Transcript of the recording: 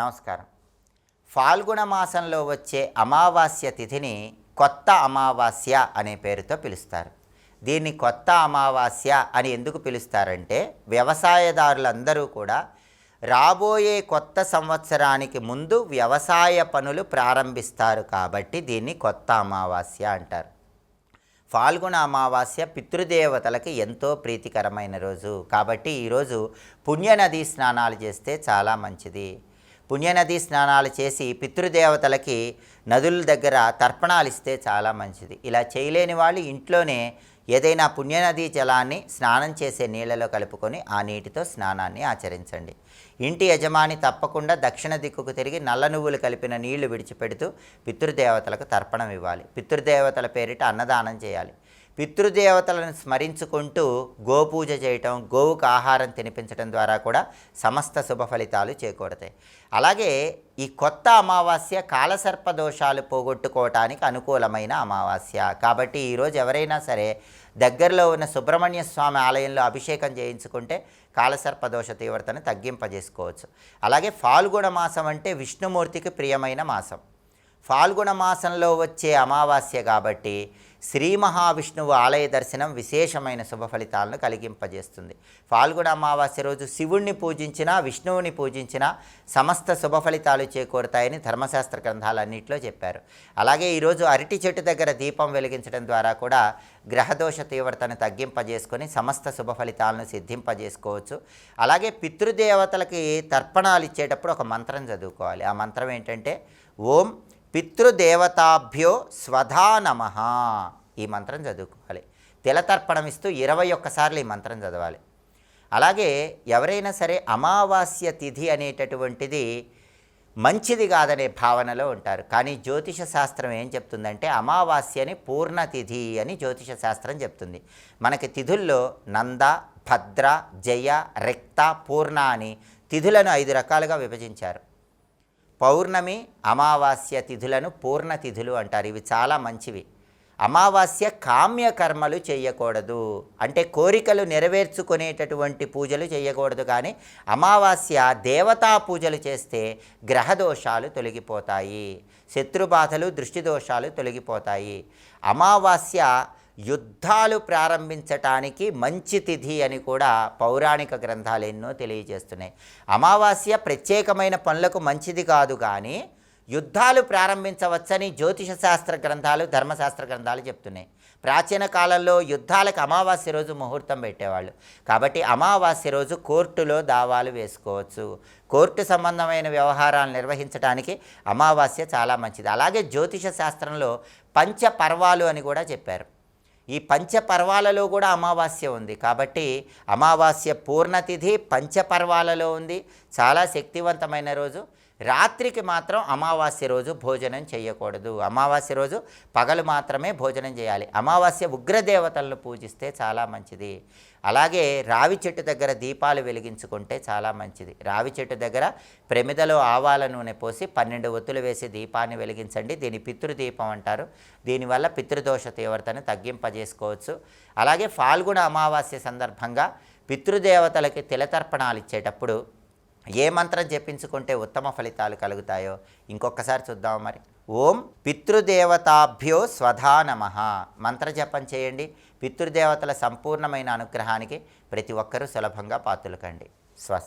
నమస్కారం. ఫాల్గుణ మాసంలో వచ్చే అమావాస్య తిథిని కొత్త అమావాస్య అనే పేరుతో పిలుస్తారు. దీన్ని కొత్త అమావాస్య అని ఎందుకు పిలుస్తారంటే, వ్యవసాయదారులందరూ కూడా రాబోయే కొత్త సంవత్సరానికి ముందు వ్యవసాయ పనులు ప్రారంభిస్తారు కాబట్టి దీన్ని కొత్త అమావాస్య అంటారు. ఫాల్గుణ అమావాస్య పితృదేవతలకి ఎంతో ప్రీతికరమైన రోజు కాబట్టి ఈరోజు పుణ్యనదీ స్నానాలు చేస్తే చాలా మంచిది. పుణ్యనదీ స్నానాలు చేసి పితృదేవతలకి నదుల దగ్గర తర్పణాలు ఇస్తే చాలా మంచిది. ఇలా చేయలేని వాళ్ళు ఇంట్లోనే ఏదైనా పుణ్యనదీ జలాన్ని స్నానం చేసే నీళ్ళలో కలుపుకొని ఆ నీటితో స్నానాన్ని ఆచరించండి. ఇంటి యజమాని తప్పకుండా దక్షిణ దిక్కుకు తిరిగి నల్ల నువ్వులు కలిపిన నీళ్లు విడిచిపెడుతూ పితృదేవతలకు తర్పణం ఇవ్వాలి. పితృదేవతల పేరిట అన్నదానం చేయాలి. పితృదేవతలను స్మరించుకుంటూ గోపూజ చేయటం, గోవుకు ఆహారం తినిపించడం ద్వారా కూడా సమస్త శుభ ఫలితాలు చేకూడతాయి. అలాగే ఈ కొత్త అమావాస్య కాలసర్ప దోషాలు పోగొట్టుకోవటానికి అనుకూలమైన అమావాస్య కాబట్టి ఈరోజు ఎవరైనా సరే దగ్గరలో ఉన్న సుబ్రహ్మణ్య స్వామి ఆలయంలో అభిషేకం చేయించుకుంటే కాలసర్ప దోష తీవ్రతను తగ్గింపజేసుకోవచ్చు. అలాగే ఫాల్గుణ మాసం అంటే విష్ణుమూర్తికి ప్రియమైన మాసం. ఫాల్గుణ మాసంలో వచ్చే అమావాస్య కాబట్టి శ్రీ మహావిష్ణువు ఆలయ దర్శనం విశేషమైన శుభ ఫలితాలను కలిగింపజేస్తుంది. ఫాల్గుణ అమావాస్య రోజు శివుణ్ణి పూజించినా విష్ణువుని పూజించినా సమస్త శుభ ఫలితాలు చేకూరుతాయని ధర్మశాస్త్ర గ్రంథాలన్నింటిలో చెప్పారు. అలాగే ఈరోజు అరటి చెట్టు దగ్గర దీపం వెలిగించడం ద్వారా కూడా గ్రహదోష తీవ్రతను తగ్గింపజేసుకొని సమస్త శుభ ఫలితాలను సిద్ధింపజేసుకోవచ్చు. అలాగే పితృదేవతలకి తర్పణాలు ఇచ్చేటప్పుడు ఒక మంత్రం చదువుకోవాలి. ఆ మంత్రం ఏంటంటే ఓం పితృదేవతాభ్యో స్వధా నమః. ఈ మంత్రం చదువుకోవాలి. తిలతర్పణం ఇస్తూ 21 సార్లు ఈ మంత్రం చదవాలి. అలాగే ఎవరైనా సరే అమావాస్య తిథి అనేటటువంటిది మంచిది కాదనే భావనలో ఉంటారు. కానీ జ్యోతిష శాస్త్రం ఏం చెప్తుందంటే అమావాస్యని పూర్ణ తిథి అని జ్యోతిష శాస్త్రం చెప్తుంది. మనకి తిథుల్లో నంద, భద్ర, జయ, రక్త, పూర్ణ అని తిథులను 5 రకాలుగా విభజించారు. పౌర్ణమి, అమావాస్య తిథులను పూర్ణ తిథులు అంటారు. ఇవి చాలా మంచివి. అమావాస్య కామ్యకర్మలు చేయకూడదు, అంటే కోరికలు నెరవేర్చుకునేటటువంటి పూజలు చేయకూడదు. కానీ అమావాస్య దేవతా పూజలు చేస్తే గ్రహదోషాలు తొలగిపోతాయి, శత్రుబాధలు, దృష్టి దోషాలు తొలగిపోతాయి. అమావాస్య యుద్ధాలు ప్రారంభించటానికి మంచి తిథి అని కూడా పౌరాణిక గ్రంథాలు ఎన్నో తెలియజేస్తున్నాయి. అమావాస్య ప్రత్యేకమైన పనులకు మంచిది కాదు, కానీ యుద్ధాలు ప్రారంభించవచ్చని జ్యోతిష శాస్త్ర గ్రంథాలు, ధర్మశాస్త్ర గ్రంథాలు చెప్తున్నాయి. ప్రాచీన కాలంలో యుద్ధాలకు అమావాస్య రోజు ముహూర్తం పెట్టేవాళ్ళు. కాబట్టి అమావాస్య రోజు కోర్టులో దావాలు వేసుకోవచ్చు. కోర్టు సంబంధమైన వ్యవహారాలు నిర్వహించడానికి అమావాస్య చాలా మంచిది. అలాగే జ్యోతిష శాస్త్రంలో పంచపర్వాలు అని కూడా చెప్పారు. ఈ పంచపర్వాలలో కూడా అమావాస్య ఉంది. కాబట్టి అమావాస్య పూర్ణతిథి పంచపర్వాలలో ఉంది. చాలా శక్తివంతమైన రోజు. రాత్రికి మాత్రం అమావాస్య రోజు భోజనం చేయకూడదు. అమావాస్య రోజు పగలు మాత్రమే భోజనం చేయాలి. అమావాస్య ఉగ్రదేవతలను పూజిస్తే చాలా మంచిది. అలాగే రావి చెట్టు దగ్గర దీపాలు వెలిగించుకుంటే చాలా మంచిది. రావి చెట్టు దగ్గర ప్రమిదలో ఆవాల నూనె పోసి 12 ఒత్తులు వేసి దీపాన్ని వెలిగించండి. దీని పితృదీపం అంటారు. దీనివల్ల పితృదోష తీవ్రతను తగ్గింపజేసుకోవచ్చు. అలాగే ఫాల్గుణ అమావాస్య సందర్భంగా పితృదేవతలకి తిలతర్పణాలు ఇచ్చేటప్పుడు ఏ మంత్రం జపించుకుంటే ఉత్తమ ఫలితాలు కలుగుతాయో ఇంకొకసారి చూద్దాం. మరి ఓం పితృదేవతాభ్యో స్వధా నమః మంత్ర జపం చేయండి. పితృదేవతల సంపూర్ణమైన అనుగ్రహానికి ప్రతి ఒక్కరూ సులభంగా పాత్రులు కండి. స్వస్తి.